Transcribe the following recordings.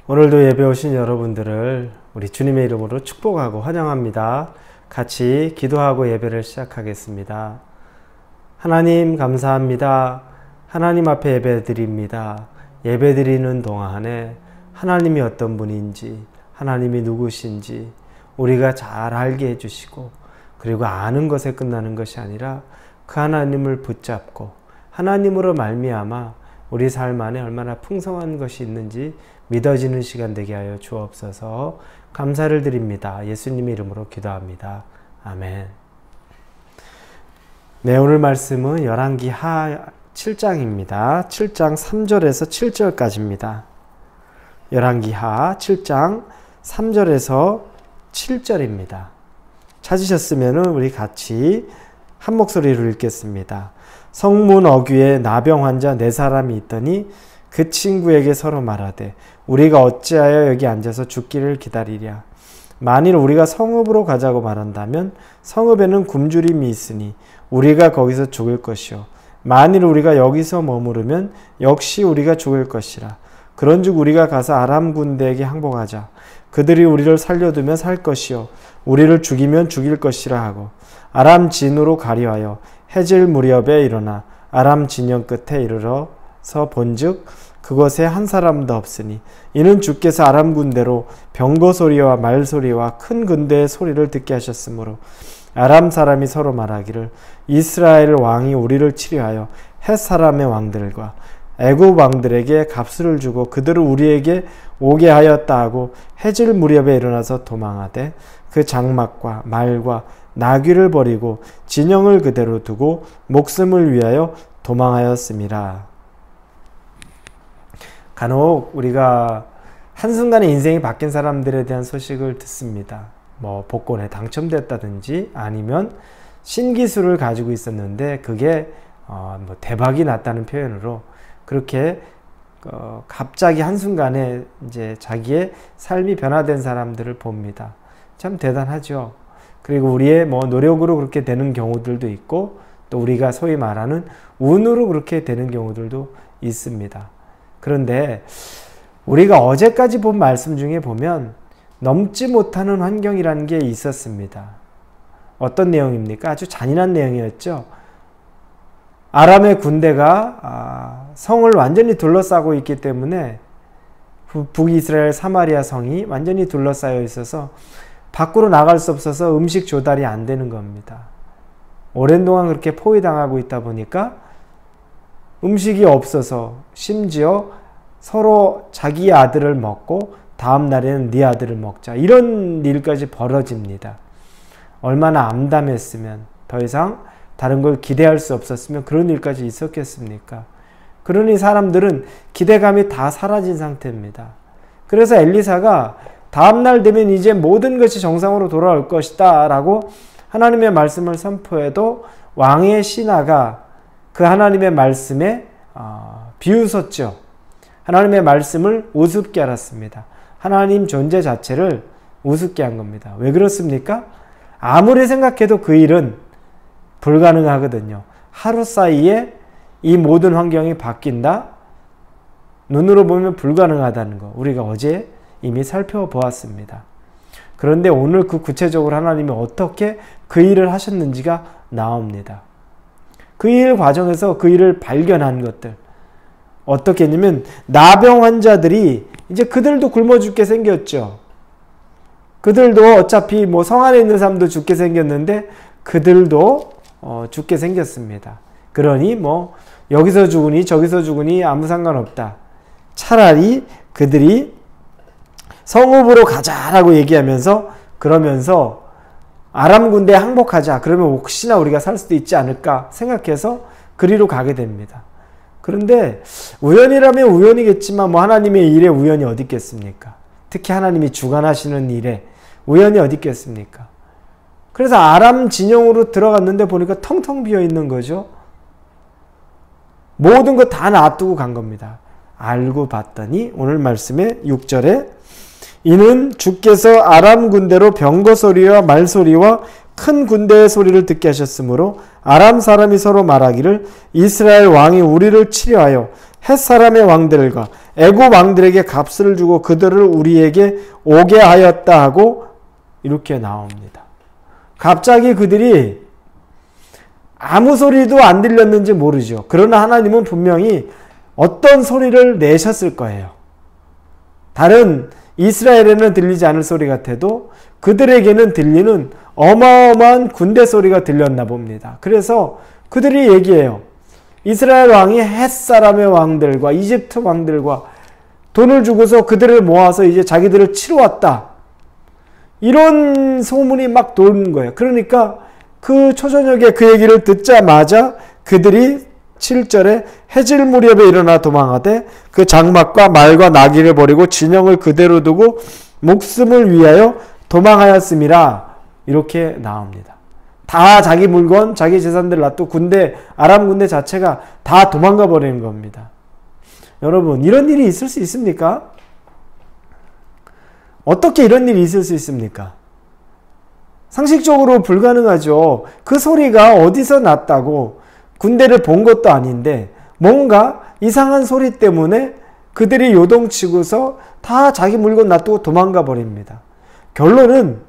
오늘도 예배 오신 여러분들을 우리 주님의 이름으로 축복하고 환영합니다. 같이 기도하고 예배를 시작하겠습니다. 하나님 감사합니다. 하나님 앞에 예배드립니다. 예배드리는 동안에 하나님이 어떤 분인지, 하나님이 누구신지 우리가 잘 알게 해주시고, 그리고 아는 것에 끝나는 것이 아니라 그 하나님을 붙잡고 하나님으로 말미암아 우리 삶 안에 얼마나 풍성한 것이 있는지 믿어지는 시간 되게 하여 주옵소서. 감사를 드립니다. 예수님의 이름으로 기도합니다. 아멘. 네, 오늘 말씀은 열왕기하 7장입니다. 7장 3절에서 7절까지입니다. 열왕기하 7장 3절에서 7절입니다. 찾으셨으면 우리 같이 한 목소리로 읽겠습니다. 성문 어귀에 나병 환자 4사람이 있더니 그 친구에게 서로 말하되 우리가 어찌하여 여기 앉아서 죽기를 기다리랴. 만일 우리가 성읍으로 가자고 말한다면 성읍에는 굶주림이 있으니 우리가 거기서 죽을 것이요, 만일 우리가 여기서 머무르면 역시 우리가 죽을 것이라. 그런즉 우리가 가서 아람 군대에게 항복하자. 그들이 우리를 살려두면 살 것이요, 우리를 죽이면 죽일 것이라 하고, 아람 진으로 가려하여 해질 무렵에 일어나 아람 진영 끝에 이르러서 본즉 그곳에 한 사람도 없으니 이는 주께서 아람 군대로 병거 소리와 말 소리와 큰 군대의 소리를 듣게 하셨으므로 아람 사람이 서로 말하기를 이스라엘 왕이 우리를 치려하여 헷 사람의 왕들과 애굽 왕들에게 값을 주고 그들을 우리에게 오게 하였다 하고 해질 무렵에 일어나서 도망하되 그 장막과 말과 나귀를 버리고 진영을 그대로 두고 목숨을 위하여 도망하였음이라. 간혹 우리가 한순간에 인생이 바뀐 사람들에 대한 소식을 듣습니다. 복권에 당첨됐다든지 아니면 신기술을 가지고 있었는데 그게 대박이 났다는 표현으로 그렇게 갑자기 한순간에 이제 자기의 삶이 변화된 사람들을 봅니다. 참 대단하죠. 그리고 우리의 노력으로 그렇게 되는 경우들도 있고, 또 우리가 소위 말하는 운으로 그렇게 되는 경우들도 있습니다. 그런데 우리가 어제까지 본 말씀 중에 보면 넘지 못하는 환경이라는 게 있었습니다. 어떤 내용입니까? 아주 잔인한 내용이었죠. 아람의 군대가 성을 완전히 둘러싸고 있기 때문에 북이스라엘 사마리아 성이 완전히 둘러싸여 있어서 밖으로 나갈 수 없어서 음식 조달이 안 되는 겁니다. 오랜 동안 그렇게 포위당하고 있다 보니까 음식이 없어서 심지어 서로 자기 아들을 먹고 다음 날에는 네 아들을 먹자, 이런 일까지 벌어집니다. 얼마나 암담했으면, 더 이상 다른 걸 기대할 수 없었으면 그런 일까지 있었겠습니까? 그러니 사람들은 기대감이 다 사라진 상태입니다. 그래서 엘리사가 다음 날 되면 이제 모든 것이 정상으로 돌아올 것이다 라고 하나님의 말씀을 선포해도 왕의 신하가 그 하나님의 말씀에 비웃었죠. 하나님의 말씀을 우습게 알았습니다. 하나님 존재 자체를 우습게 한 겁니다. 왜 그렇습니까? 아무리 생각해도 그 일은 불가능하거든요. 하루 사이에 이 모든 환경이 바뀐다? 눈으로 보면 불가능하다는 거 우리가 어제 이미 살펴보았습니다. 그런데 오늘 그 구체적으로 하나님이 어떻게 그 일을 하셨는지가 나옵니다. 그 일 과정에서 그 일을 발견한 것들 어떻게 했냐면, 나병 환자들이 이제 그들도 굶어 죽게 생겼죠. 그들도 어차피 성 안에 있는 사람도 죽게 생겼는데 그들도 죽게 생겼습니다. 그러니 여기서 죽으니 저기서 죽으니 아무 상관없다. 차라리 그들이 성읍으로 가자라고 얘기하면서, 그러면서 아람 군대에 항복하자. 그러면 혹시나 우리가 살 수도 있지 않을까 생각해서 그리로 가게 됩니다. 그런데 우연이라면 우연이겠지만 하나님의 일에 우연이 어디 있겠습니까? 특히 하나님이 주관하시는 일에 우연이 어디 있겠습니까? 그래서 아람 진영으로 들어갔는데 보니까 텅텅 비어 있는 거죠. 모든 거 다 놔두고 간 겁니다. 알고 봤더니 오늘 말씀에 6절에 이는 주께서 아람 군대로 병거 소리와 말 소리와 큰 군대의 소리를 듣게 하셨으므로 아람 사람이 서로 말하기를 이스라엘 왕이 우리를 치려하여 햇사람의 왕들과 애굽 왕들에게 값을 주고 그들을 우리에게 오게 하였다 하고 이렇게 나옵니다. 갑자기 그들이 아무 소리도 안 들렸는지 모르죠. 그러나 하나님은 분명히 어떤 소리를 내셨을 거예요. 다른 이스라엘에는 들리지 않을 소리 같아도 그들에게는 들리는 어마어마한 군대 소리가 들렸나 봅니다. 그래서 그들이 얘기해요. 이스라엘 왕이 햇사람의 왕들과 이집트 왕들과 돈을 주고서 그들을 모아서 이제 자기들을 치러 왔다. 이런 소문이 막 도는 거예요. 그러니까 그 초저녁에 그 얘기를 듣자마자 그들이 7절에 해질 무렵에 일어나 도망하되 그 장막과 말과 나귀를 버리고 진영을 그대로 두고 목숨을 위하여 도망하였음이라 이렇게 나옵니다. 다 자기 물건, 자기 재산들을 놔두고 군대, 아람 군대 자체가 다 도망가 버리는 겁니다. 여러분, 이런 일이 있을 수 있습니까? 어떻게 이런 일이 있을 수 있습니까? 상식적으로 불가능하죠. 그 소리가 어디서 났다고 군대를 본 것도 아닌데 뭔가 이상한 소리 때문에 그들이 요동치고서 다 자기 물건 놔두고 도망가 버립니다. 결론은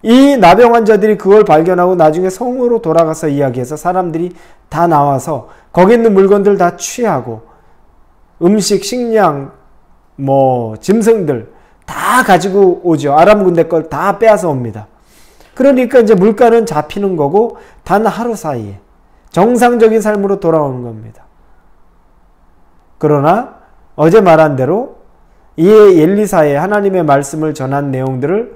이 나병 환자들이 그걸 발견하고 나중에 성으로 돌아가서 이야기해서 사람들이 다 나와서 거기 있는 물건들 다 취하고 음식, 식량, 짐승들 다 가지고 오죠. 아람 군대 걸 다 빼앗아 옵니다. 그러니까 이제 물가는 잡히는 거고 단 하루 사이에 정상적인 삶으로 돌아오는 겁니다. 그러나 어제 말한 대로 이 엘리사의 하나님의 말씀을 전한 내용들을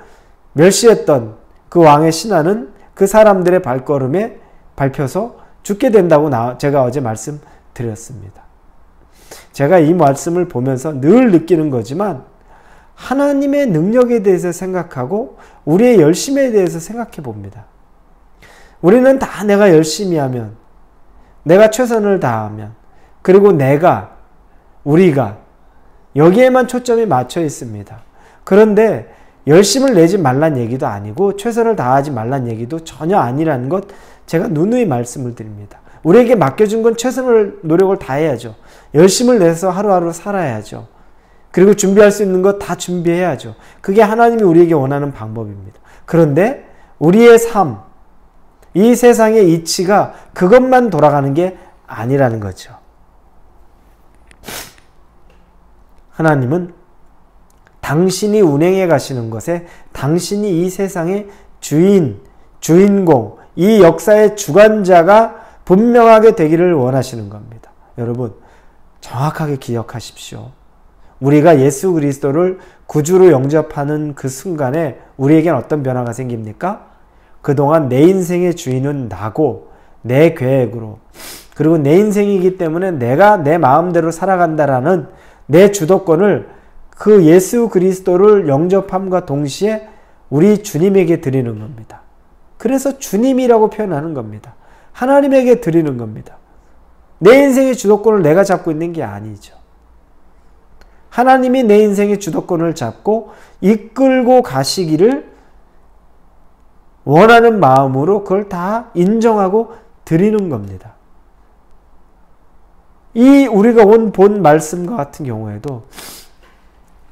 멸시했던 그 왕의 신하는 그 사람들의 발걸음에 밟혀서 죽게 된다고 제가 어제 말씀드렸습니다. 제가 이 말씀을 보면서 늘 느끼는 거지만 하나님의 능력에 대해서 생각하고 우리의 열심에 대해서 생각해 봅니다. 우리는 다 내가 열심히 하면, 내가 최선을 다하면, 그리고 우리가 여기에만 초점이 맞춰 있습니다. 그런데 열심을 내지 말란 얘기도 아니고 최선을 다하지 말란 얘기도 전혀 아니라는 것 제가 누누이 말씀을 드립니다. 우리에게 맡겨준 건 노력을 다해야죠. 열심을 내서 하루하루 살아야죠. 그리고 준비할 수 있는 것 다 준비해야죠. 그게 하나님이 우리에게 원하는 방법입니다. 그런데 우리의 삶, 이 세상의 이치가 그것만 돌아가는 게 아니라는 거죠. 하나님은 당신이 운행해 가시는 것에 당신이 이 세상의 주인공, 이 역사의 주관자가 분명하게 되기를 원하시는 겁니다. 여러분, 정확하게 기억하십시오. 우리가 예수 그리스도를 구주로 영접하는 그 순간에 우리에겐 어떤 변화가 생깁니까? 그동안 내 인생의 주인은 나고 내 계획으로, 그리고 내 인생이기 때문에 내가 내 마음대로 살아간다라는 내 주도권을 그 예수 그리스도를 영접함과 동시에 우리 주님에게 드리는 겁니다. 그래서 주님이라고 표현하는 겁니다. 하나님에게 드리는 겁니다. 내 인생의 주도권을 내가 잡고 있는 게 아니죠. 하나님이 내 인생의 주도권을 잡고 이끌고 가시기를 원하는 마음으로 그걸 다 인정하고 드리는 겁니다. 이 우리가 본 말씀과 같은 경우에도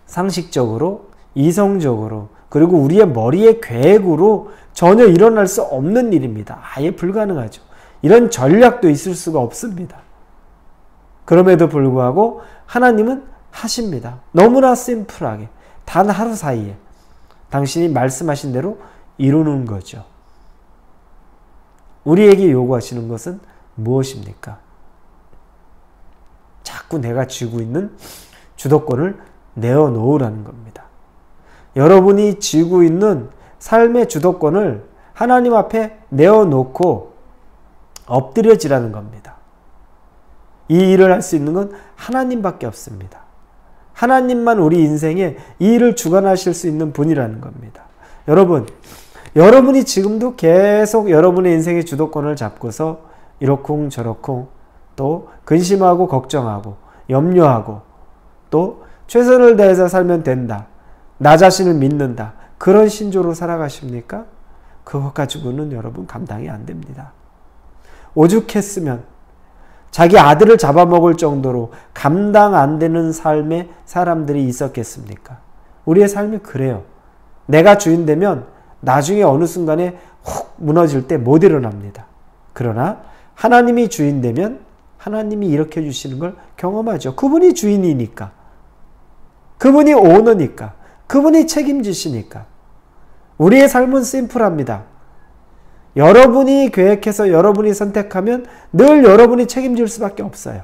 상식적으로, 이성적으로, 그리고 우리의 머리의 계획으로 전혀 일어날 수 없는 일입니다. 아예 불가능하죠. 이런 전략도 있을 수가 없습니다. 그럼에도 불구하고 하나님은 하십니다. 너무나 심플하게 단 하루 사이에 당신이 말씀하신 대로 이루는 거죠. 우리에게 요구하시는 것은 무엇입니까? 자꾸 내가 쥐고 있는 주도권을 내어놓으라는 겁니다. 여러분이 쥐고 있는 삶의 주도권을 하나님 앞에 내어놓고 엎드려지라는 겁니다. 이 일을 할 수 있는 건 하나님밖에 없습니다. 하나님만 우리 인생에 이 일을 주관하실 수 있는 분이라는 겁니다. 여러분이 지금도 계속 여러분의 인생의 주도권을 잡고서 이러쿵 저러쿵 또 근심하고 걱정하고 염려하고 또 최선을 다해서 살면 된다. 나 자신을 믿는다. 그런 신조로 살아가십니까? 그것 가지고는 여러분 감당이 안 됩니다. 오죽했으면 자기 아들을 잡아먹을 정도로 감당 안 되는 삶의 사람들이 있었겠습니까? 우리의 삶이 그래요. 내가 주인 되면 나중에 어느 순간에 훅 무너질 때 못 일어납니다. 그러나 하나님이 주인 되면 하나님이 일으켜 주시는 걸 경험하죠. 그분이 주인이니까. 그분이 오너니까. 그분이 책임지시니까. 우리의 삶은 심플합니다. 여러분이 계획해서 여러분이 선택하면 늘 여러분이 책임질 수밖에 없어요.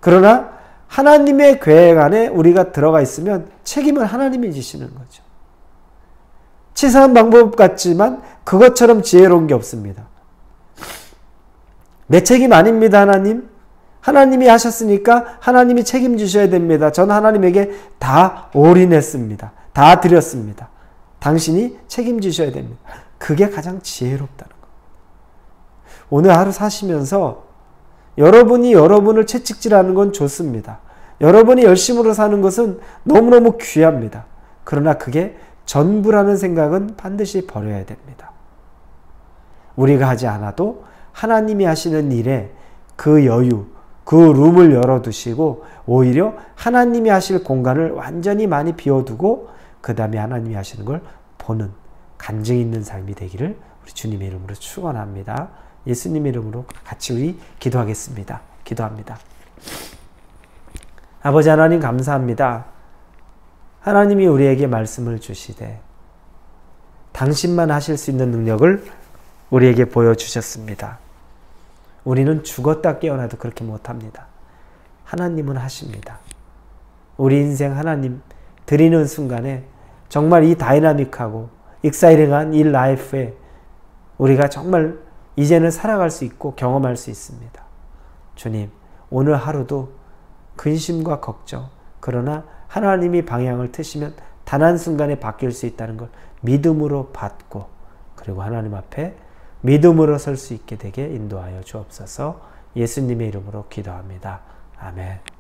그러나 하나님의 계획 안에 우리가 들어가 있으면 책임은 하나님이 지시는 거죠. 치사한 방법 같지만 그것처럼 지혜로운 게 없습니다. 내 책임 아닙니다, 하나님. 하나님이 하셨으니까 하나님이 책임지셔야 됩니다. 전 하나님에게 다 올인했습니다. 다 드렸습니다. 당신이 책임지셔야 됩니다. 그게 가장 지혜롭다는 거. 오늘 하루 사시면서 여러분이 여러분을 채찍질하는 건 좋습니다. 여러분이 열심으로 사는 것은 너무너무 귀합니다. 그러나 그게 전부라는 생각은 반드시 버려야 됩니다. 우리가 하지 않아도 하나님이 하시는 일에 그 여유, 그 룸을 열어두시고 오히려 하나님이 하실 공간을 완전히 많이 비워두고 그 다음에 하나님이 하시는 걸 보는 간증 있는 삶이 되기를 우리 주님의 이름으로 축원합니다. 예수님의 이름으로 같이 우리 기도하겠습니다. 기도합니다. 아버지 하나님 감사합니다. 하나님이 우리에게 말씀을 주시되 당신만 하실 수 있는 능력을 우리에게 보여주셨습니다. 우리는 죽었다 깨어나도 그렇게 못합니다. 하나님은 하십니다. 우리 인생 하나님 드리는 순간에 정말 이 다이나믹하고 익사이링한 이 라이프에 우리가 정말 이제는 살아갈 수 있고 경험할 수 있습니다. 주님, 오늘 하루도 근심과 걱정, 그러나 하나님이 방향을 트시면 단 한순간에 바뀔 수 있다는 걸 믿음으로 받고 그리고 하나님 앞에 믿음으로 설 수 있게 되게 인도하여 주옵소서. 예수님의 이름으로 기도합니다. 아멘.